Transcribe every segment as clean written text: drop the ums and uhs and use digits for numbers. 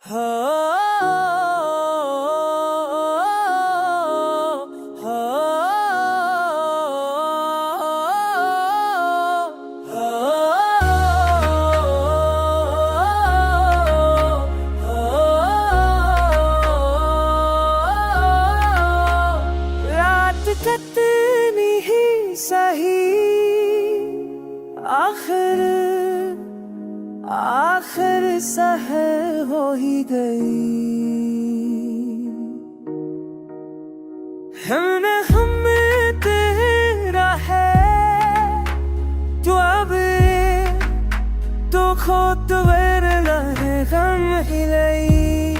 रात कितनी ही सही आखिर सहर हो ही गई। हम तेरा है तो अब तो खुद वरना है गम ही नहीं।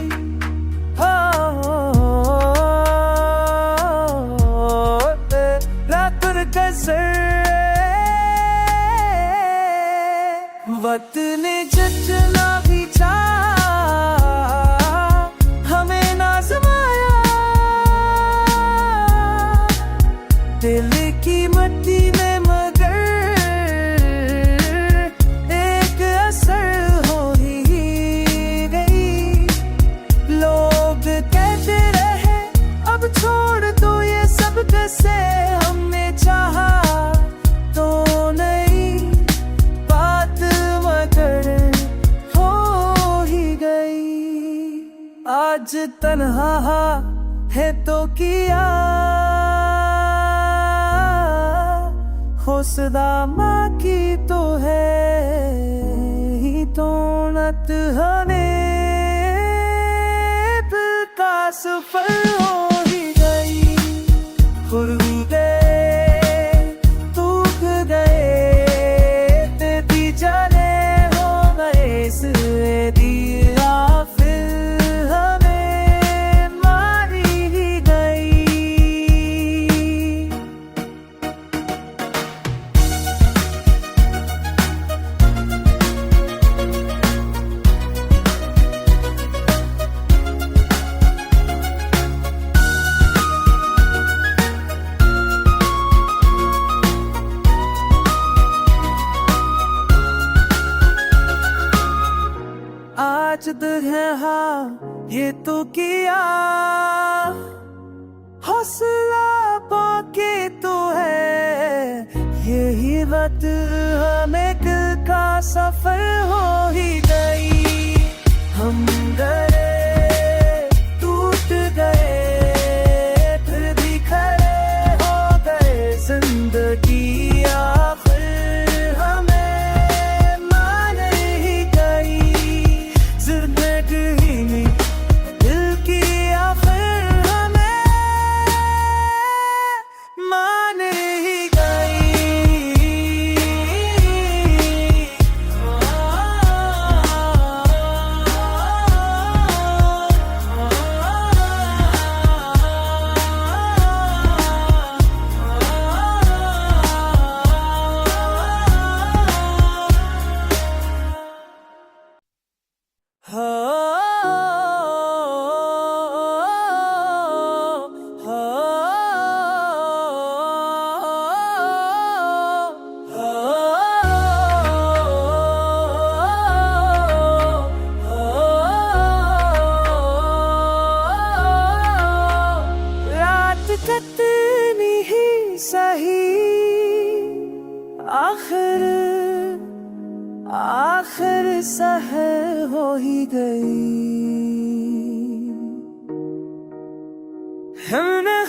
रात कसर वक्त ने जचना भी चाहा हमें नाज़माया। दिल की मट्टी में मगर एक असर हो ही गई। लोग कहते रहे अब छोड़ दो ये सब कैसे हमने चाहा तो नहीं बात मगर हो ही गई। आज तन्हा है तो किया खुदा माँ की तो है ही तो नत हमें का सफर हो ही गई। खुद टूट गए तेरी जाने हो गए से दिया फिर हमें मारी ही गई। आज दुल्हा ये तो किया हौसला पाके तो है यही बात हमें दिल का सफर हो ही गई। हम डरे टूट गए फिर भी खड़े हो गए जिंदगी आखिर हमें मान ही गई। जिंदगी दिल की आखिर हमें मान ही गई। रात कितनी ही सही आखिर सहर हो ही गई।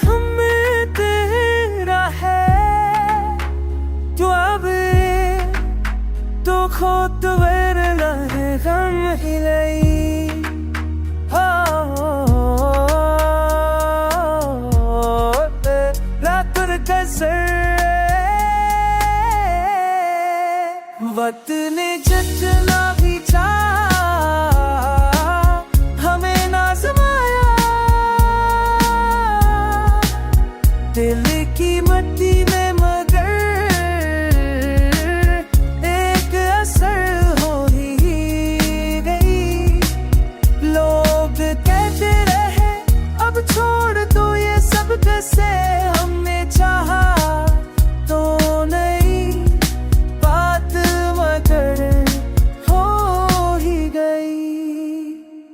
हम तेरा है तो अब तो खुद वरना है गम ही नहीं। रात कसर वक्त ने जचना भी चाहा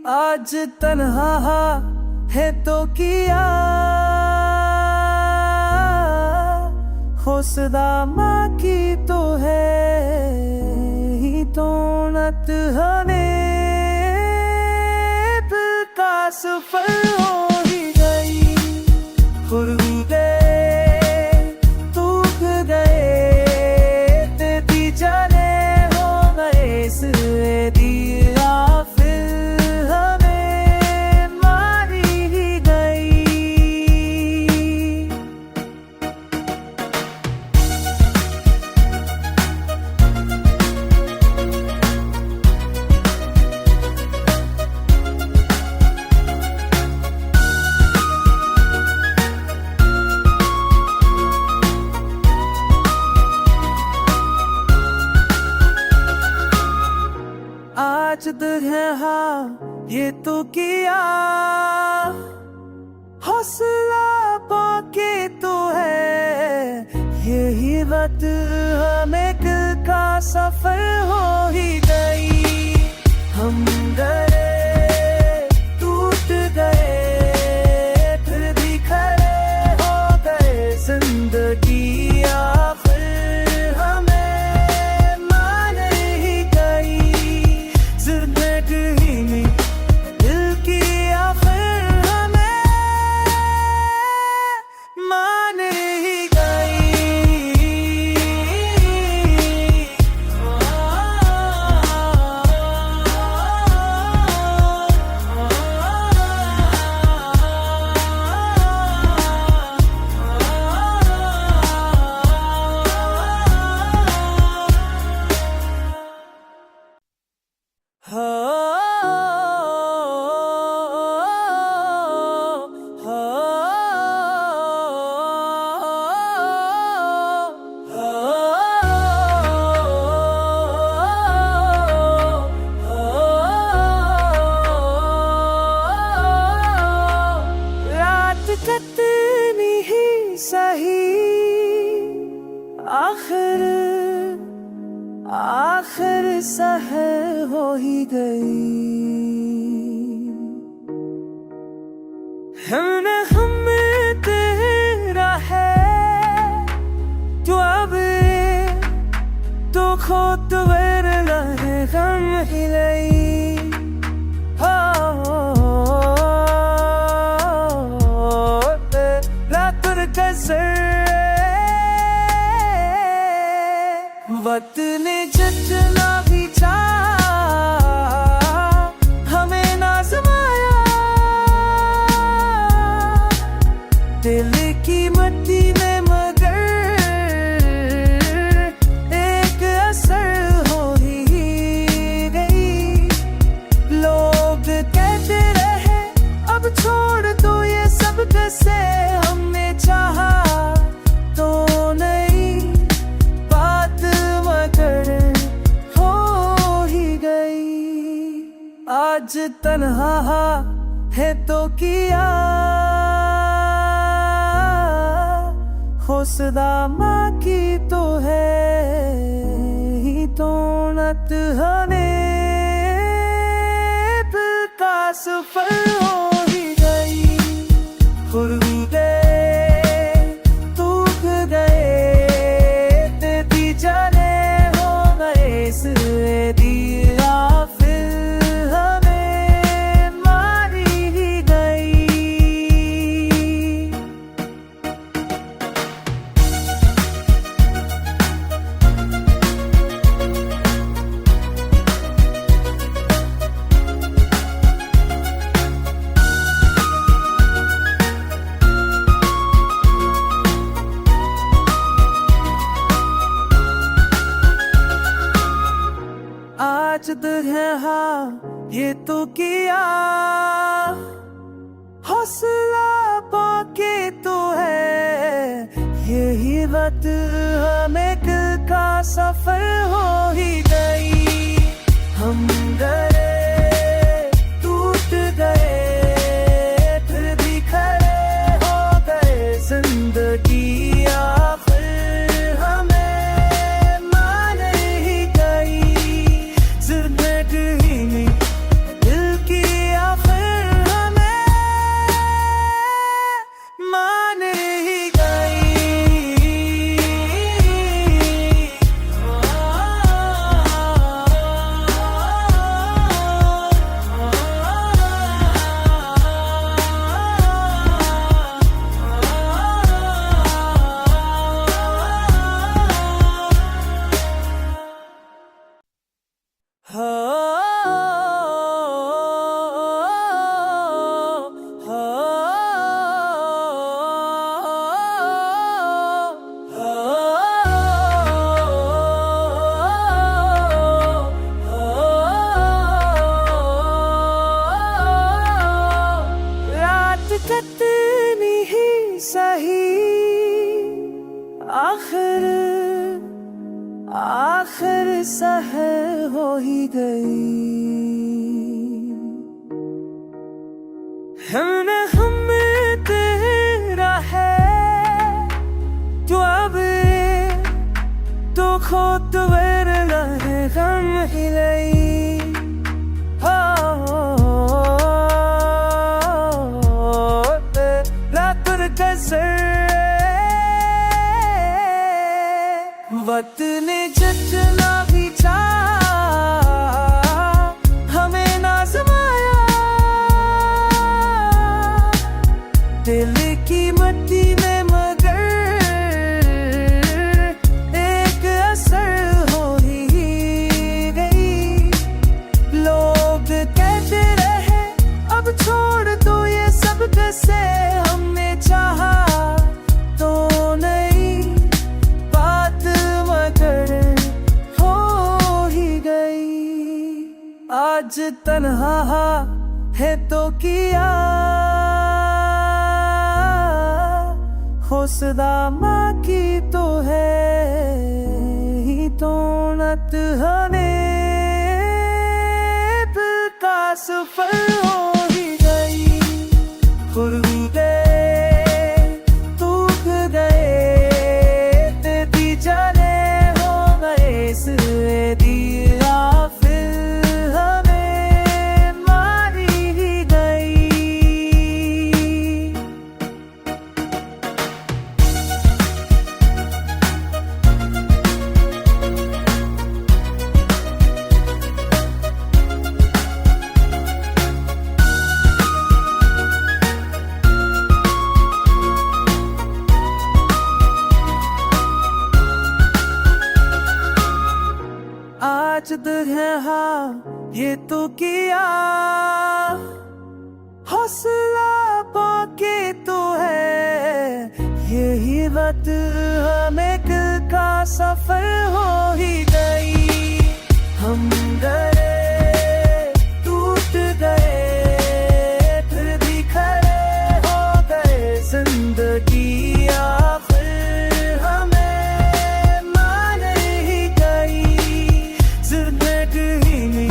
आज तन्हा है तो किया हौसला माँ की तो है ही तो नत हने का सफल हो ही गई खुरुदे तूक गए तेरी जाने हो गए इसलिए दिया फिर हमें मारी ही गई। आज दुल्हा ये तो किया हौसला पाके तो है यही बात हमें दिल का सफर हो ही गई। हम गए टूट गए फिर भी खड़े हो गए जिंदगी कितनी ही सही आखिर सहर हो ही गई। हमने हमें तेरा है जो अब तो खुद वेरना है गम ही नहीं। वक्त ने जितना भी चाहा हमें ना समाया दिल की मट्टी में मगर एक असर हो ही गई। लोग कहते रहे अब छोड़ दो ये सब कैसे हमने चाहा तो नहीं बात मगर हो ही गई। आज तन्हा है तो किया हौसला माँ की तो है ही तो नत हने का सफल हो ही गई। खुरुदे तूक गए तेरी जाने हो गए इसलिए दिया फिर हमें मारी ही गई। आज दुल्हा ये तो किया हौसला पाके तो है यही बात हमें दिल का सफर हो ही गई। हम गए टूट गए फिर भी खड़े हो गए जिंदगी दिल की വിരലരെ കണ്ണിലൈ रात कसर वक्त ने जचना भी चाहा हमें ना समाया दिल की मट्टी में मगर एक असर हो ही गई लोग कहते रहे अब छोड़ दो ये सब कैसे हमने चाहा तो नहीं बात मगर हो ही गई आज तन्हा है तो किया हो सदा माँ की तो है ही तो नत हने का सफल हो ही गई खुद गए टूट गए तेरी जाने हो गए इसलिए दिया फिर हमें मारी ही गई आज दिल है हाँ ये तो किया हौसला पाके तो है यही बात हमें दिल का सफर हो ही गई हम डरे टूट गए फिर भी खड़े हो गए जिंदगी आखिर हमें मान ही गई जिंदगी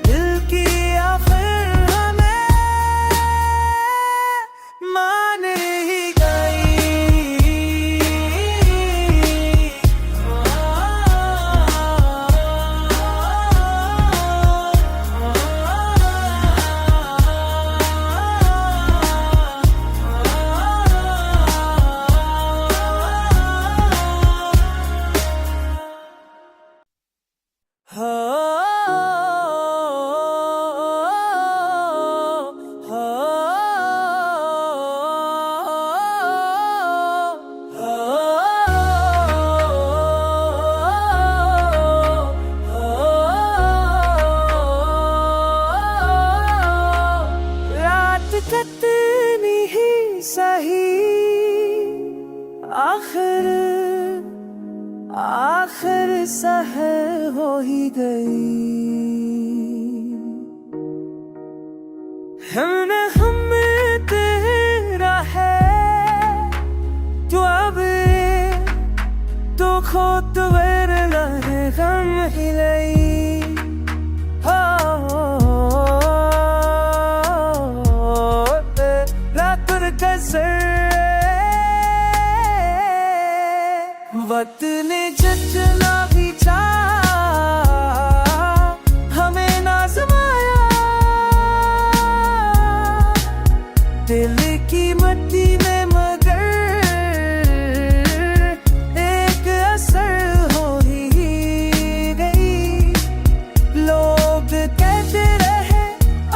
दिल की आखिर हमें मान ही गई रात कितनी ही सही आखिर आखिर सहर हो ही गई हमने हम तेरा है तो अब तो खुद विरलरे कण्ണിലൈ रात कसर वक्त ने जचना भी चाहा हमें ना समाया दिल की मट्टी में मगर एक असर हो ही गई लोग कहते रहे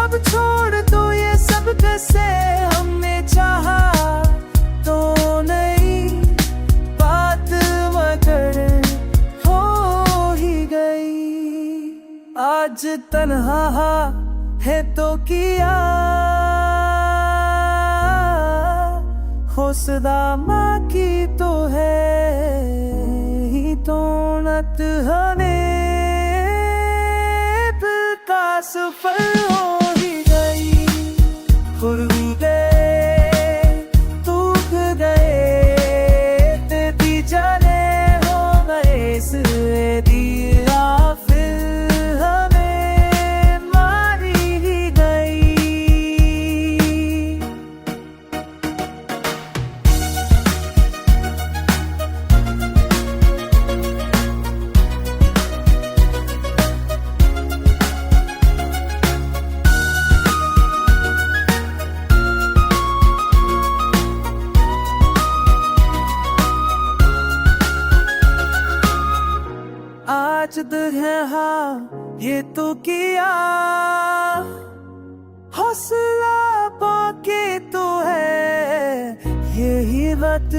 अब छोड़ दो ये सब कैसे हमने चाहा तो नहीं बात मगर हो ही गई आज तन्हा है तो किया हो सदा माँ की तो है ही तो नत हने का सफल हो ही गई खुद गए टूट गए तेरी जाने हो गए इसलिए दिया फिर हमें मारी ही गई वक्त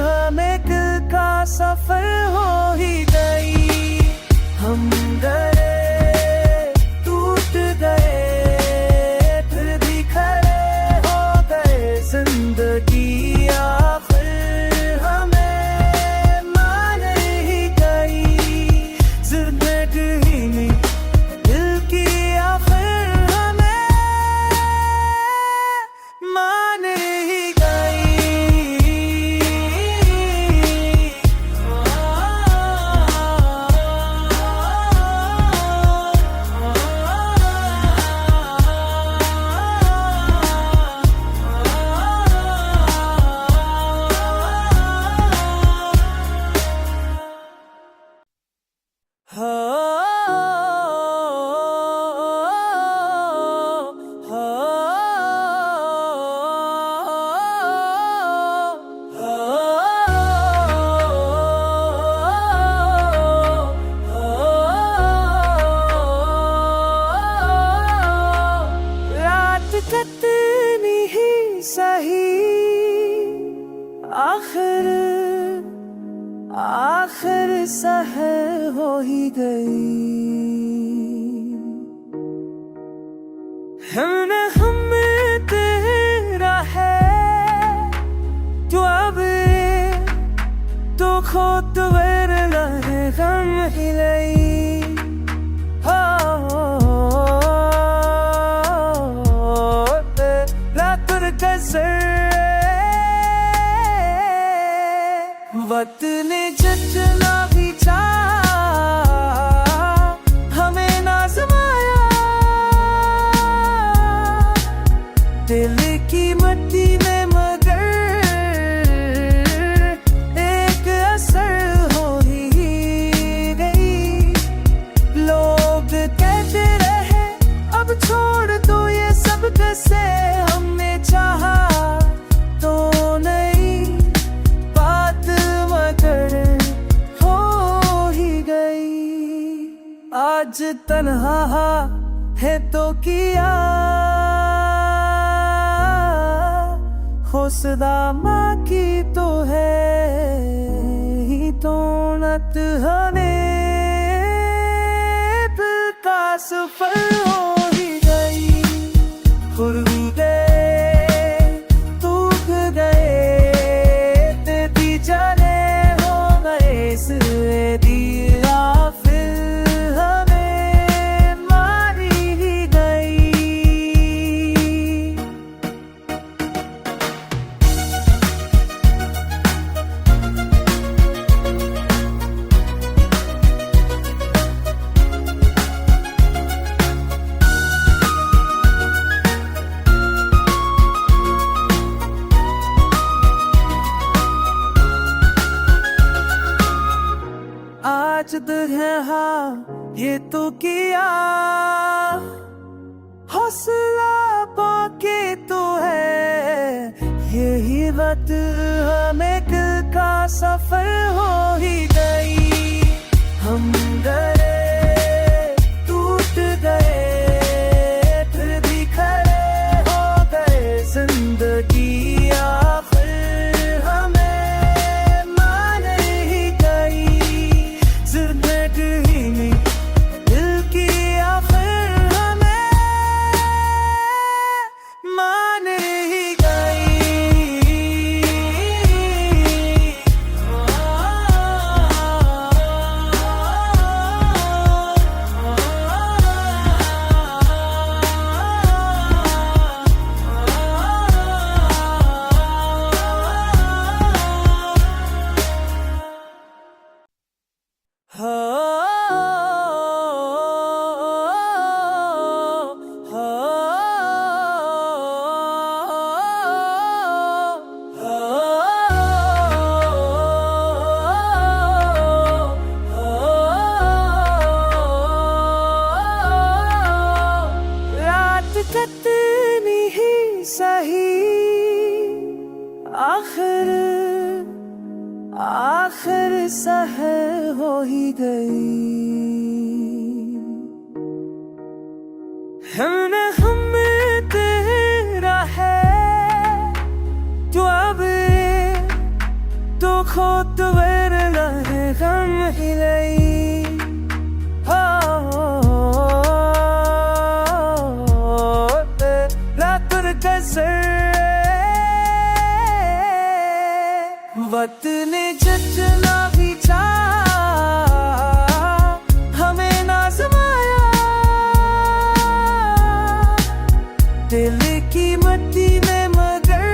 हमें दिल का सफर हो ही गई। हम डरे टूट गए फिर भी खड़े हो गए। जिंदगी आखिर हमें मान ही गई। जिंदगी में दिल की आखिर हमें मान ही गई। रात कितनी ही सही आखिर आखिर सहर हो ही गई। हमने हमें तेरा है जो अब तो खुद वरना है गम ही नहीं। वक्त ने जितना भी चाहा हमें नाज़माया। दिल की मट्टी में मगर एक असर हो ही गई। लोग कहते रहे अब छोड़ दो ये सब कैसे। हमने चाहा तो नहीं बात मगर हो ही गई। आज तन्हा है तो किया खुदा माँ की तो है ही तो नत हमें दिल का सफर हो ही गई। खुद गए टूट गए तेरी जाने हो गए। इसलिए दिया फिर हमें मारी ही गई। आज दिल है हाँ ये तो किया हौसला पाके तो है। यही वक्त हमें दिल का सफर हो ही गई। हम डरे टूट गए फिर भी खड़े हो गए। जिंदगी आखिर हमें मान ही गई। जिंदगी में दिल की आखिर हमें मान ही गई। कितनी ही सही आखिर आखिर सहर हो ही गई। हमने हमें तेरा है जो अब खोत वेरलाने गम हिलई रातर कसर वक्त ने जचना भी चाहा हमें ना समाया दिल की मट्टी में मगर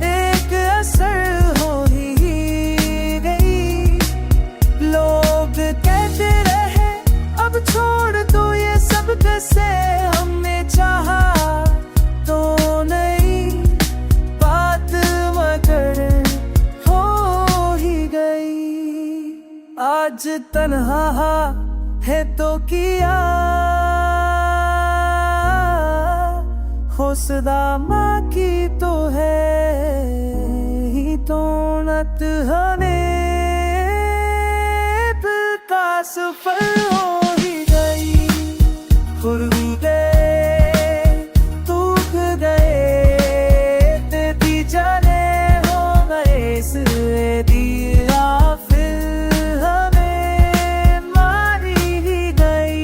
एक असर हो ही गई। लोग कहते रहे अब छोड़ दो ये सब कैसे हमने चाहा तो नहीं बात मगर हो ही गई। आज तन्हा है तो किया होसदा माँ की तो है ही तो नत हने का सफर हो ही गई। खुर्दे टूट गए तेरी जाने हो गए से दिया फिर हमें मारी ही गई।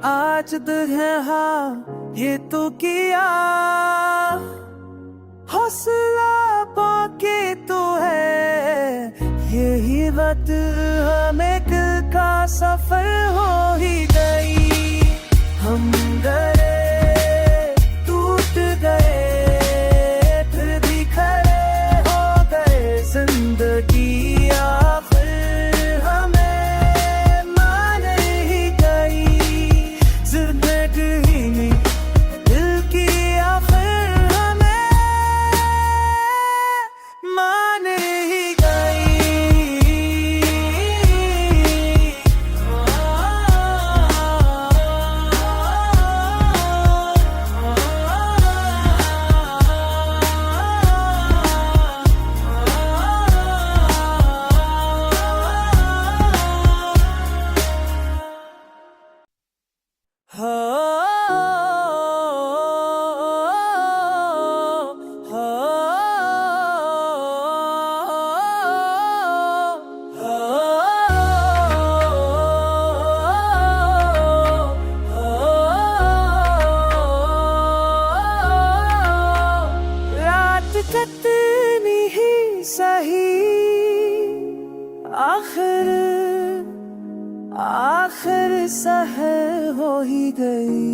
आज दिल है हाँ ये तो किया हौसला पाके तो है यही बात हमें दिल का सफर हो ही गई। हम गए टूट गए फिर भी खड़े हो गए जिंदगी आखिर हमें मान ही गई। जिंदगी में दिल की आखिर हमें मान ही गई। रात कितनी ही सही आखिर आखिर सहर हो ही गई।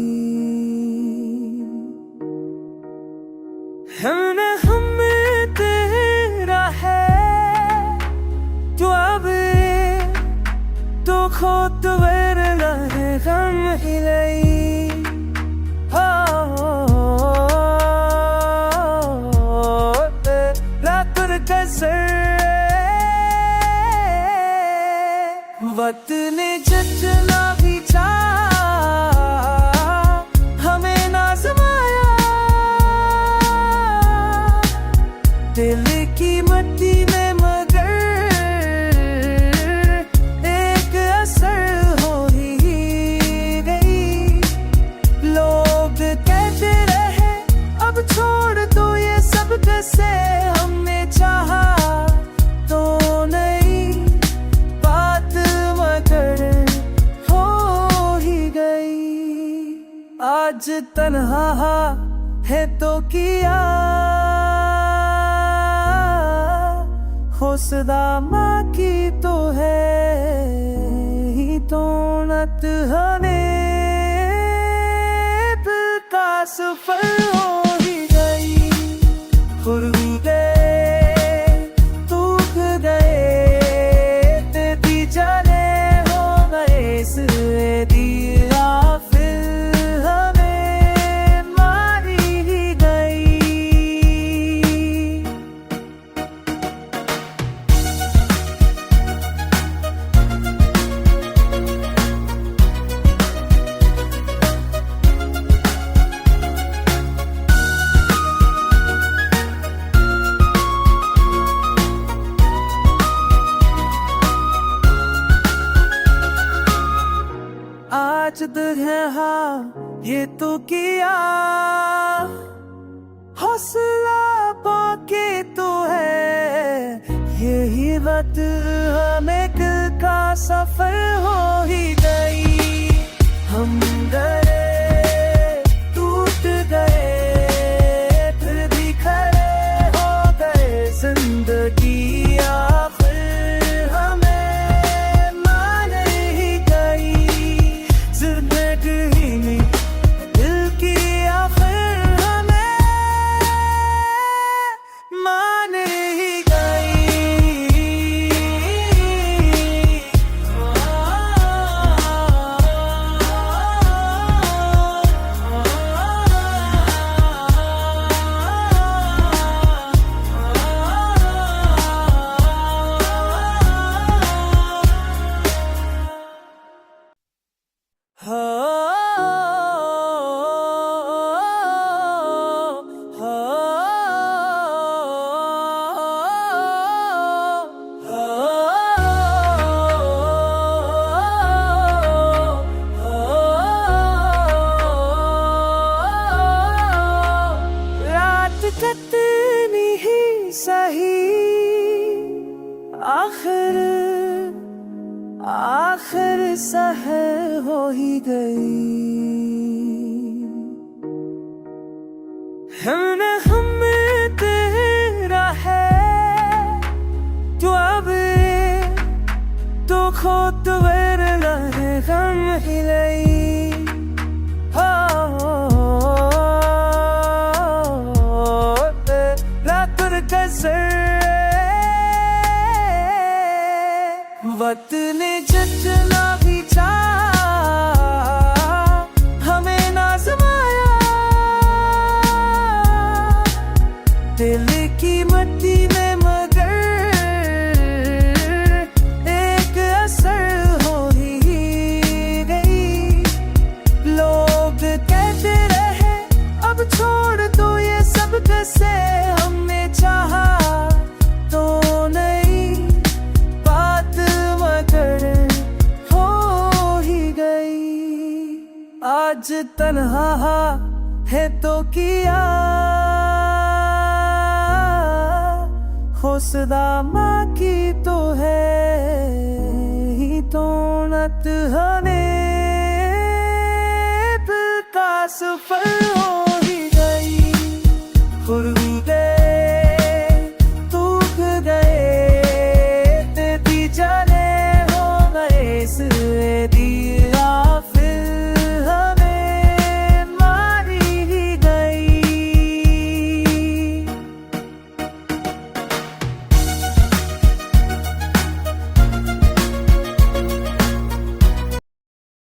हमने हमें तेरा है तो अब तो खोत वेरलाने गम हिलई रातर कसर वक्त ने जचना भी चाहा हमें ना समाया दिल की मट्टी में मगर एक असर हो ही गई। लोग कहते रहे अब छोड़ दो ये सब कैसे हमने चाहा तो नहीं बात मगर हो ही गई। आज तन्हा है तो किया होसदा माँ की तो है ही तो नत हने का सफर हो ही गई। खुर्दे टूट गए तेरी जाने हो गए से दिया फिर हमें मारी ही गई। ये तो किया हौसला पाके तो है, यही वक्त हमें दिल का सफर हो ही गई। हम गए टूट गए फिर भी खड़े हो गए, जिंदगी आखिर हमें मान ही गई। जिंदगी दिल की आखिर हमें मान ही गई। कितनी ही सही आखिर आखिर सहर हो ही गई। हमने हमें तेरा है तो अब तो खुद वरना है गम ही नहीं। वक्त ने जितना भी चाहा हमें ना समाया, दिल की मट्टी में मगर एक असर हो ही गई। लोग कहते रहे अब छोड़ दो ये सब कैसे, हमने चाहा तो नहीं बात मगर हो ही गई। आज तन्हा है तो किया हौसला माँ की तो है ही तो नत हने।